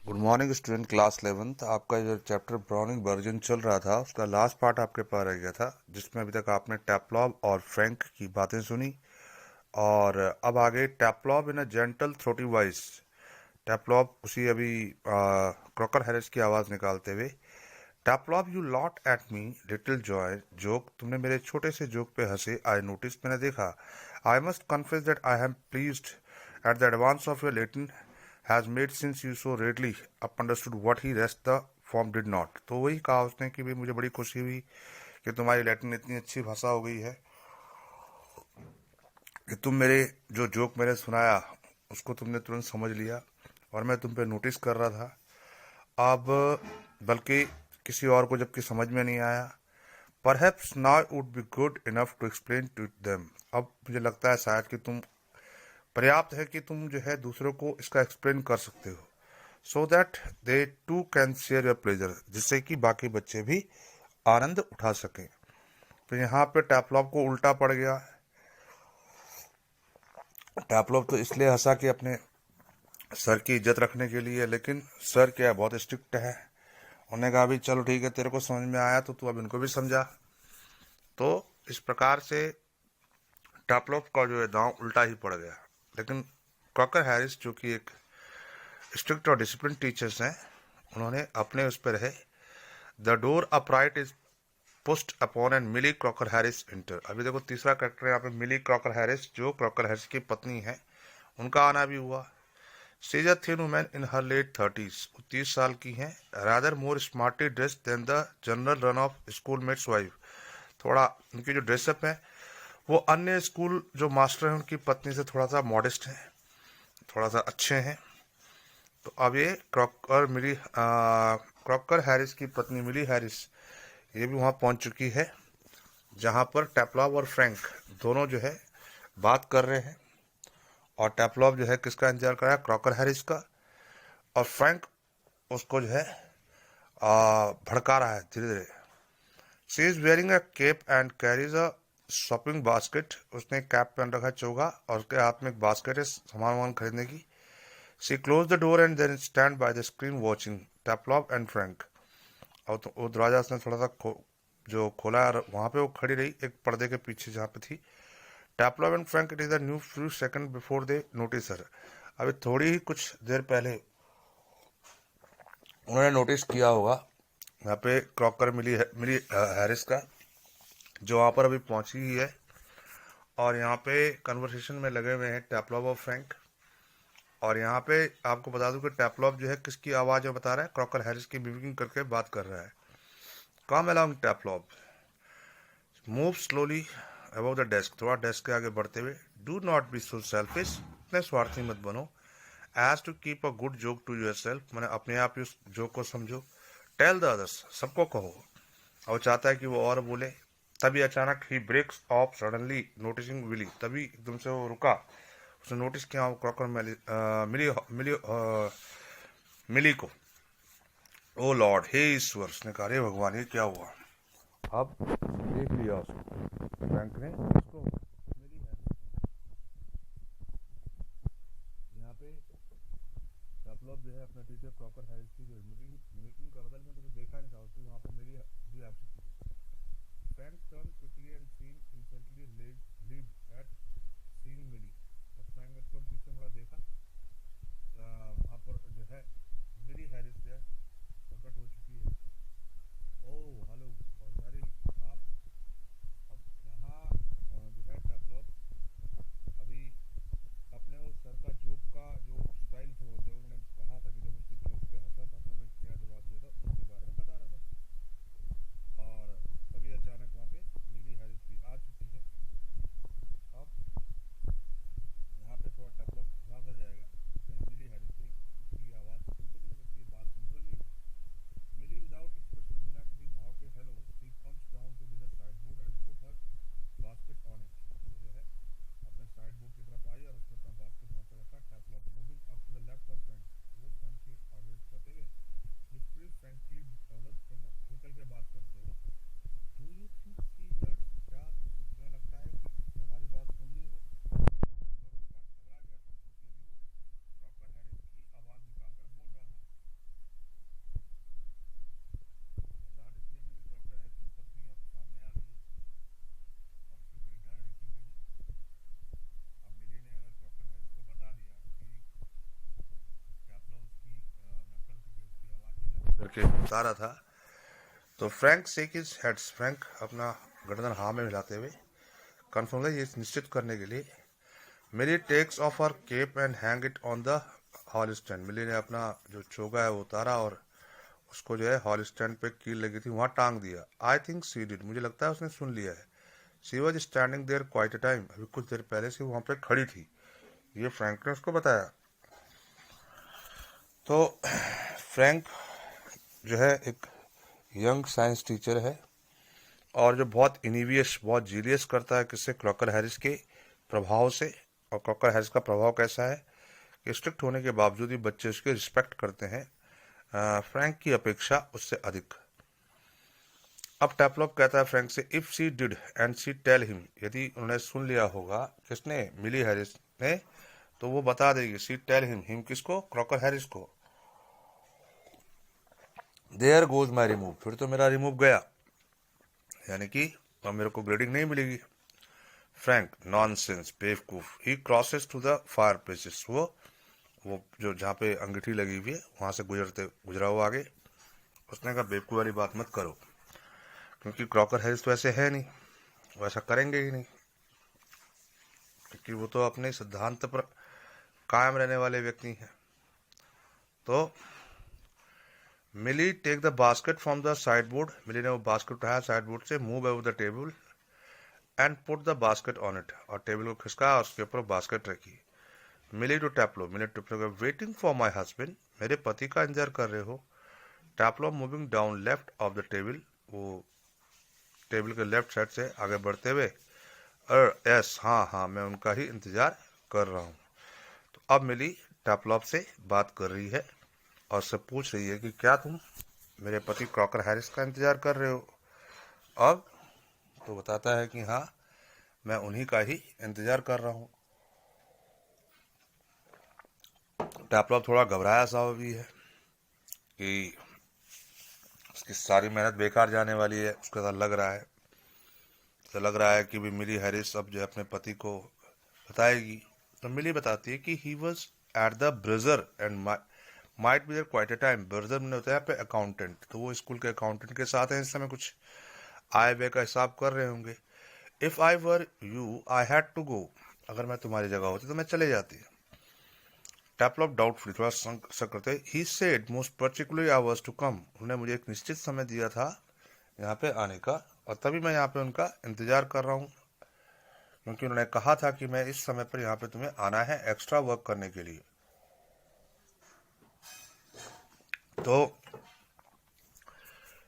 Good morning student class 11th। आपका जो chapter browning version चल रहा था उसका लास्ट पार्ट आपके पास रह गया था, जिसमें अभी तक आपने टैपलॉब और फ्रैंक की बातें सुनी। और अब आगे टैपलॉब इन अ जेंटल थ्रोटी वॉइस। टैपलॉब उसी अभी क्रॉकर हैरिस की आवाज़ निकालते हुए, Taplow you lot at me little joy joke, तुमने मेरे छोटे से जोक पे हंसे। आई नोटिस, मैंने देखा। I must confess that I am pleased at the advance of your Latin has made since you so readily up understood what he rest the form did not। तो वही कहा उसने कि भाई मुझे बड़ी खुशी हुई कि तुम्हारी लैटिन इतनी अच्छी भाषा हो गई है कि तुम मेरे जो जोक मैंने सुनाया उसको तुमने तुरंत समझ लिया, और मैं तुम पे नोटिस कर रहा था। अब बल्कि किसी और को जबकि समझ में नहीं आया। Perhaps now it would be good enough to explain to them। अब मुझे लगता है शायद कि तुम पर्याप्त है कि तुम जो है दूसरों को इसका एक्सप्लेन कर सकते हो, so that they too can share your pleasure, जिससे कि बाकी बच्चे भी आनंद उठा सकें। तो यहाँ पे टैपलॉप को उल्टा पड़ गया। टैपलॉप तो इसलिए हंसा कि अपने सर की इज्जत रखने के लिए, लेकिन सर क्या है, बहुत स्ट्रिक्ट है। उन्होंने कहा भी चलो ठीक है, तेरे को समझ में आया तो तू अब इनको भी समझा। तो इस प्रकार से टैपलॉप का जो है दांव उल्टा ही पड़ गया। लेकिन क्रॉकर हैरिस जो कि एक स्ट्रिक्ट और डिसिप्लिन टीचर्स हैं, उन्होंने अपने उस पर रहे। The door upright is pushed upon and Millie Crocker Harris enter. अभी देखो तीसरा कैरेक्टर यहाँ पे मिली क्रॉकर हैरिस, जो क्रॉकर हैरिस की पत्नी है, उनका आना भी हुआ। She is a thin woman in her late 30s, 30 साल की हैं। Rather more smartly dressed than the general run of schoolmates wife. थोड़ा उनकी जो ड्रेसअप है वो अन्य स्कूल जो मास्टर हैं उनकी पत्नी से थोड़ा सा मॉडेस्ट है, थोड़ा सा अच्छे हैं। तो अब ये क्रॉकर हैरिस की पत्नी मिली हैरिस ये भी वहां पहुंच चुकी है, जहां पर टैपलॉब और फ्रैंक दोनों जो है बात कर रहे हैं। और टैपलॉब जो है किसका इंतजार कर रहा है, क्रॉकर हैरिस का। और फ्रैंक उसको जो है भड़का रहा है धीरे धीरे। She is wearing a cape and carries a shopping basket. उसने कैप पहन रखा है, चोगा, और उसके हाथ में एक बास्केट है सामान वामान खरीदने की। She close the door and then stand by the screen watching Taplow and Frank. और तो वो दरवाजा उसने थोड़ा सा जो खोला, और वहां पे वो खड़ी रही एक पर्दे के पीछे जहाँ पे थी। Taplow and Frank, it is a new few second before they notice her. अभी थोड़ी ही कुछ देर पहले उन्होंने नोटिस किया होगा यहाँ पे क्रॉकर मिली हैरिस का, जो वहां पर अभी पहुंची ही है। और यहाँ पे कन्वर्सेशन में लगे हुए हैं टैपलॉब और फ्रैंक। और यहाँ पे आपको बता दूं कि टैपलॉब जो है किसकी आवाज में बता रहा है, क्रॉकर हैरिस की मिमिक्रिंग करके बात कर रहा है। Come along Taplow, move slowly above the desk, थोड़ा डेस्क के आगे बढ़ते हुए। Do not be so selfish, इतने स्वार्थी मत बनो। As to keep a good joke to yourself, मैंने अपने आप ही उस जोक को समझो। टेल द अदर्स, सबको कहो। और वो चाहता है कि वो और बोले। तभी अचानक ही breaks off suddenly noticing Willy, तभी एकदम से वो रुका। उसने नोटिस किया वो क्रॉकर मिली मिली मिली को। ओ लॉर्ड, हे ईश्वर, उसने कहा अरे भगवान ये क्या हुआ। अब देख लिया उसको बैंक ने, उसको मिली है। यहाँ पे टैपलॉप जो है अपने टीचर क्रॉकर हैरिस की जो मीटिंग कर रहा था, लेकिन तुझे देखा नहीं था उसको, वहाँ पे मिली भी आ चुकी है। Frank turn quickly and seen instantly leave at scene Millie. और फ्रैंक ने तुरंत पीछे मुड़ा, देखा वहाँ पर जो है मिली हैरिस जो है प्रकट हो चुकी है। ओह हेलो, और अरे आप। अब यहाँ जो है टैपलॉप अभी अपने उस सर का जोक का जो स्टाइल था, वो जो उन्होंने कहा था कि जब उसके जोक पे हंसा था तो उन्होंने क्या जवाब दिया था उसके बारे में बता रहा था। और तभी अचानक वहाँ पे मिली हैरिस भी आ चुकी है। अब यहाँ पे थोड़ा टैपलॉप घबरा सा जाएगा, कहीं मिली हैरिस भी उसकी आवाज़ के उतारा था। तो Frank shake his heads, Frank अपना गर्दन हाँ में हिलाते हुए कन्फर्म ये निश्चित करने के लिए Millie takes off her cape and hang it on the hall stand. Millie ने अपना जो चोगा है वो उतारा और उसको जो है हॉल स्टैंड पे कील लगी थी वहां टांग दिया। आई थिंक सी डिड, मुझे लगता है उसने सुन लिया है। She was standing there quite a time, अभी कुछ देर पहले से वहां पे खड़ी थी। ये फ्रैंक ने उसको बताया। तो फ्रैंक जो है एक यंग साइंस टीचर है और जो बहुत इनिवियस, बहुत जीनियस करता है किससे, क्रॉकर हैरिस के प्रभाव से। और क्रॉकर हैरिस का प्रभाव कैसा है कि स्ट्रिक्ट होने के बावजूद भी बच्चे उसके रिस्पेक्ट करते हैं फ्रैंक की अपेक्षा उससे अधिक। अब टैपलॉप कहता है फ्रैंक से, if she did and she tell him, यदि उन्होंने सुन लिया होगा, किसने, मिली हैरिस ने, तो वो बता देगी। शी टेल हिम, हिम किसको, क्रॉकर हैरिस को। देयर गोज माई रिमूव, फिर तो मेरा रिमूव गया, यानी कि अब मेरे को ग्रेडिंग नहीं मिलेगी। फ्रैंक, नॉनसेंस, बेवकूफ। He crosses to the fireplaces, वो जो जहाँ पे अंगीठी लगी हुई है वहां से गुजरा हुआ आगे। उसने कहा बेवकूफ वाली बात मत करो, क्योंकि क्रॉकर हैरिस तो ऐसे है नहीं, वो ऐसा करेंगे ही नहीं, क्योंकि वो तो अपने सिद्धांत पर कायम रहने वाले व्यक्ति हैं। तो Millie take the basket from the sideboard, Millie ने वो बास्केट उठाया साइड बोर्ड से, move over the table and put the basket on it, और टेबल को खिसका और उसके ऊपर बास्केट रखी। Millie to Taplow, Millie Taplow, waiting for my husband, मेरे पति का इंतजार कर रहे हो। Taplow moving down left of the table, वो टेबल के लेफ्ट साइड से आगे बढ़ते हुए, यस, हाँ हाँ, मैं उनका ही इंतजार कर रहा हूँ। तो अब मिली टैपलॉप से बात कर रही है और से पूछ रही है कि क्या तुम मेरे पति क्रॉकर हैरिस का इंतजार कर रहे हो। अब तो बताता है कि हाँ, मैं उन्हीं का ही इंतजार कर रहा हूँ। टैपलॉप थोड़ा घबराया सा भी है कि उसकी सारी मेहनत बेकार जाने वाली है, उसको ऐसा लग रहा है। तो लग रहा है कि भी मिली हैरिस अब जो है अपने पति को बताएगी। तो मिली बताती है कि he was at the bursar and might be there quite a time. Bursar में होता है यहाँ पे अकाउंटेंट, तो वो स्कूल के अकाउंटेंट के साथ हैं इस समय, कुछ आय व्यय का हिसाब कर रहे होंगे। If I were you I had to go, अगर मैं तुम्हारी जगह होती तो मैं चले जाती। टैपलॉप डाउटफुली, थोड़ा शक करते, he said most particularly I was to come, उन्होंने मुझे एक निश्चित समय दिया था यहाँ पे आने का, और तभी मैं यहाँ पे उनका इंतजार कर रहा हूँ, क्योंकि उन्होंने कहा था कि मैं इस समय पर यहाँ पे तुम्हें आना है एक्स्ट्रा वर्क करने के लिए। तो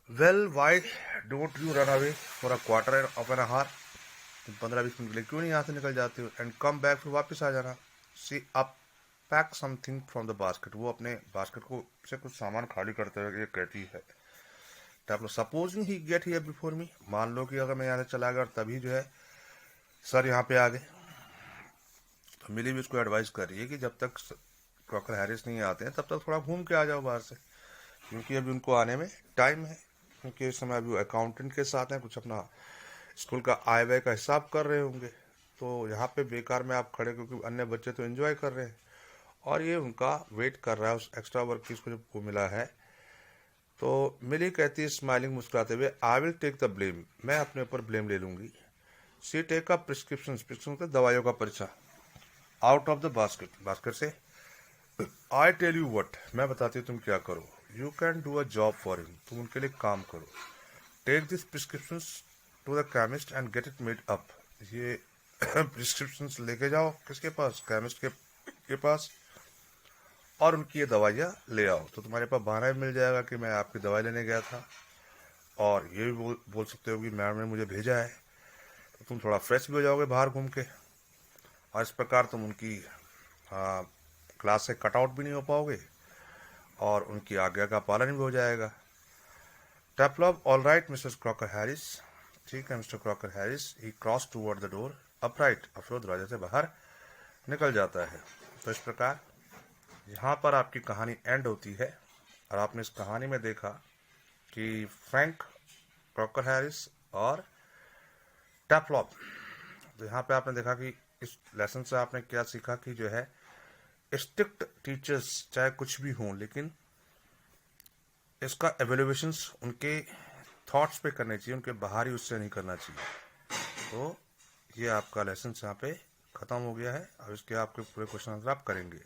well, why don't you run away for a quarter of an hour, तुम 15-20 मिनट के लिए क्यों नहीं यहाँ से निकल जाते हो, एंड कम बैक, फिर वापस आ जाना। She up pack something from the basket, वो अपने बास्केट को से कुछ सामान खाली करते हुए ये कहती है। Taplow, supposing he get here before me, मान लो कि अगर मैं यहाँ से चला गया और तभी जो है सर यहाँ पे आ गए। तो मिली भी उसको एडवाइस कर रही है कि जब तक क्रॉकर हैरिस नहीं आते हैं तब तक थोड़ा घूम के आ जाओ बाहर से, क्योंकि अभी उनको आने में टाइम है, क्योंकि इस समय अभी अकाउंटेंट के साथ हैं, कुछ अपना स्कूल का आय व्यय का हिसाब कर रहे होंगे। तो यहाँ पे बेकार में आप खड़े, क्योंकि अन्य बच्चे तो एंजॉय कर रहे हैं और ये उनका वेट कर रहा है उस एक्स्ट्रा वर्क की इसको जो मिला है। तो मिली कहती है स्माइलिंग, मुस्कुराते हुए, I will take the blame, मैं अपने ऊपर ब्लेम ले लूंगी। She take a prescription, prescription दवाइयों का पर्चा, out of the basket, basket से। आई टेल यू वट, मैं बताती हूँ तुम क्या करो, you can do a job for him, तुम उनके लिए काम करो। Take this prescription to the chemist and get it made up, ये प्रिस्क्रिप्शन लेके जाओ किसके पास, केमिस्ट के पास, और उनकी ये दवाइयाँ ले आओ। तो तुम्हारे पास बहाना भी मिल जाएगा कि मैं आपकी दवाई लेने गया था, और ये भी बोल सकते हो कि मैम ने मुझे भेजा है। तो तुम थोड़ा फ्रेश भी हो जाओगे बाहर घूम के, और इस प्रकार तुम उनकी क्लास से कट आउट भी नहीं हो पाओगे और उनकी आज्ञा का पालन भी हो जाएगा। Taplow, all right Mrs Crocker Harris, ठीक है Mister Crocker Harris. He cross toward the door upright, अब वो दरवाजे से बाहर निकल जाता है। तो इस प्रकार यहाँ पर आपकी कहानी एंड होती है, और आपने इस कहानी में देखा कि फ्रैंक, क्रॉकर हैरिस और टैपलॉप। तो यहाँ पे आपने देखा कि इस लेसन से आपने क्या सीखा कि जो है स्ट्रिक्ट टीचर्स चाहे कुछ भी हों, लेकिन इसका एवेल्युएशंस उनके थॉट्स पे करने चाहिए, उनके बाहर ही उससे नहीं करना चाहिए। तो ये आपका लेसन यहाँ पे ख़त्म हो गया है। अब इसके आपके पूरे क्वेश्चन आंसर आप करेंगे।